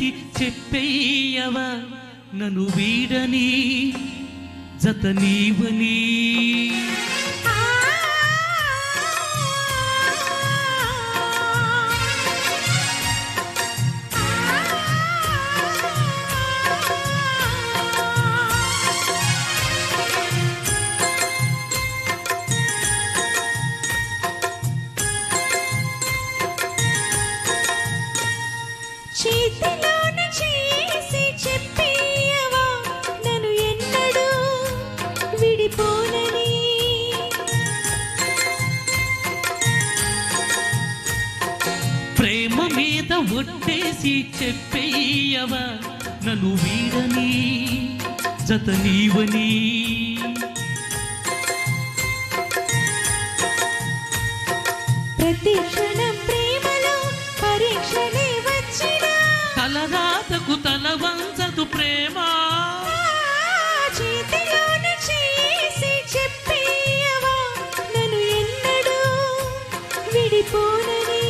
ఒట్టేసి చెప్పేయవా నన్ను వీడని జత నీవని. చేతిలోన చేసి చెప్పేయవా నన్ను ఎన్నడూ విడిపోనని. ప్రేమ మీద ఒట్టేసి చెప్పేయవా నన్ను వీడని జత నీవని. ప్రతి క్షణం ప్రేమలో పరీక్షలే వచ్చినా తలరాతకు తల వంచదు ప్రేమ. చేతిలోన చేసి చెప్పేయవా నన్ను ఎన్నడూ విడిపోనని.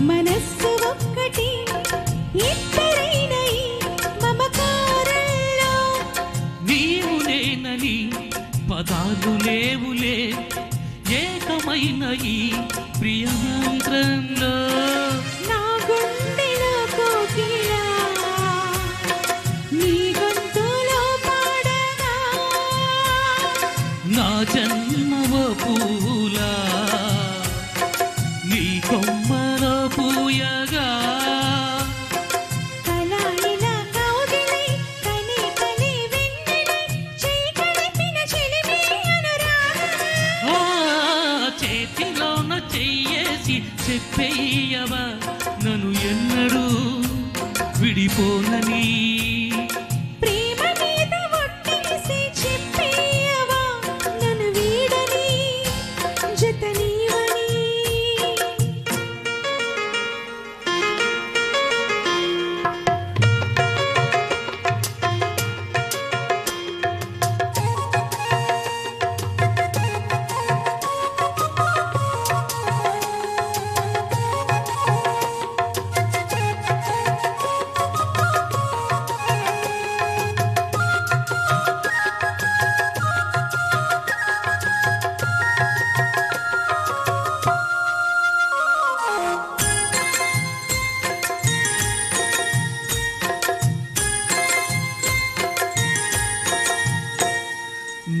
మనస్సు ఒక్కటి ఇద్దరైన ఈ మమకారంలో. నీవు నేనని పదాలు లేవులే ఏకమైన ఈ ప్రియమంత్రంలో. నా గుండెలో కోకిలా నీ గొంతులో పాడగా నా జన్మవ పూలా నీ కొమ్మలో పూయగా. కలాయిలా కౌగిలై కని కని వెన్నెలై చీకటిన చిలిమి అనురాగం. ఆ చేతిలోన చెయ్యేసి చెప్పేయవా నన్ను ఎన్నడూ విడిపోనని. ప్రేమ మీద ఒట్టేసి చెప్పేయవా నన్ను వీడని జత నీవని.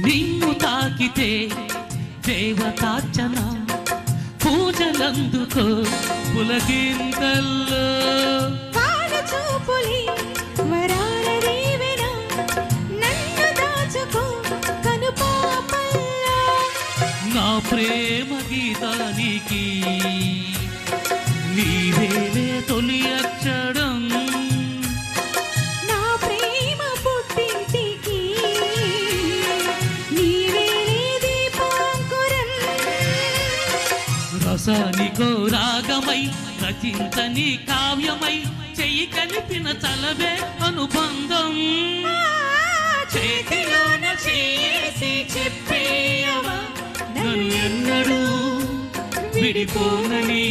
నిన్ను తాకితే దేవతార్చన పూజలందుకో పులకింతల్లో. వాన చూపులి వరాల దీవెన నన్ను దాచుకో కనుపాపల్లో. నా ప్రేమ గీతానికి నీవేలే తొలి అక్షరం. నా ప్రేమ పుట్టింటికి నీవేలే దీపాంకురం. రసానికో రాగమై రచించని కావ్యమై చెయ్యి కలిపిన చలవే అనుబంధం. చేతిలోన చేసి చెప్పేయవా నన్ను ఎన్నడూ విడిపోనని.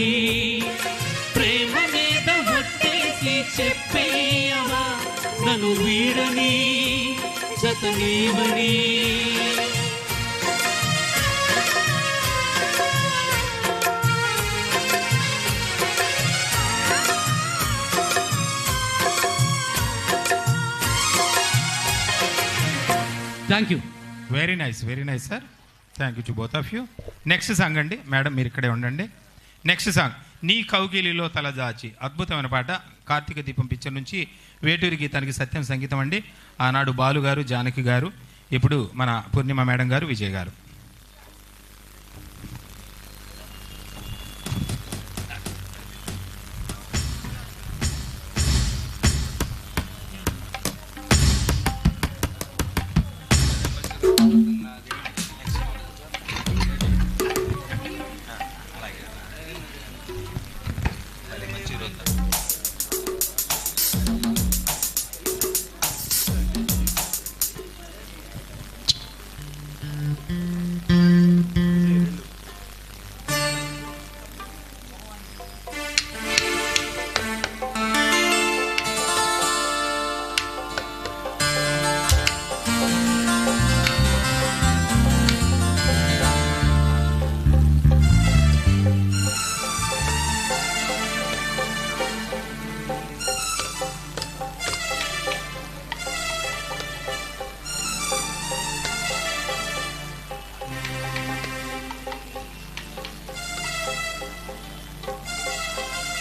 ప్రేమ మీద ఒట్టేసి చెప్పేయవా నన్ను వీడని జత నీవని. Thank you. Very nice sir. Thank you to both of you. Next song అండి మేడం, మీరు ఇక్కడే ఉండండి. నెక్స్ట్ సాంగ్ నీ కౌగిలిలో తలదాచి, అద్భుతమైన పాట. కార్తీక దీపం పిక్చర్ నుంచి వేటూరి గీతానికి సత్యం సంగీతం అండి. ఆనాడు బాలు గారు, జానకి గారు, ఇప్పుడు మన పూర్ణిమ మేడం గారు, విజయ్ గారు.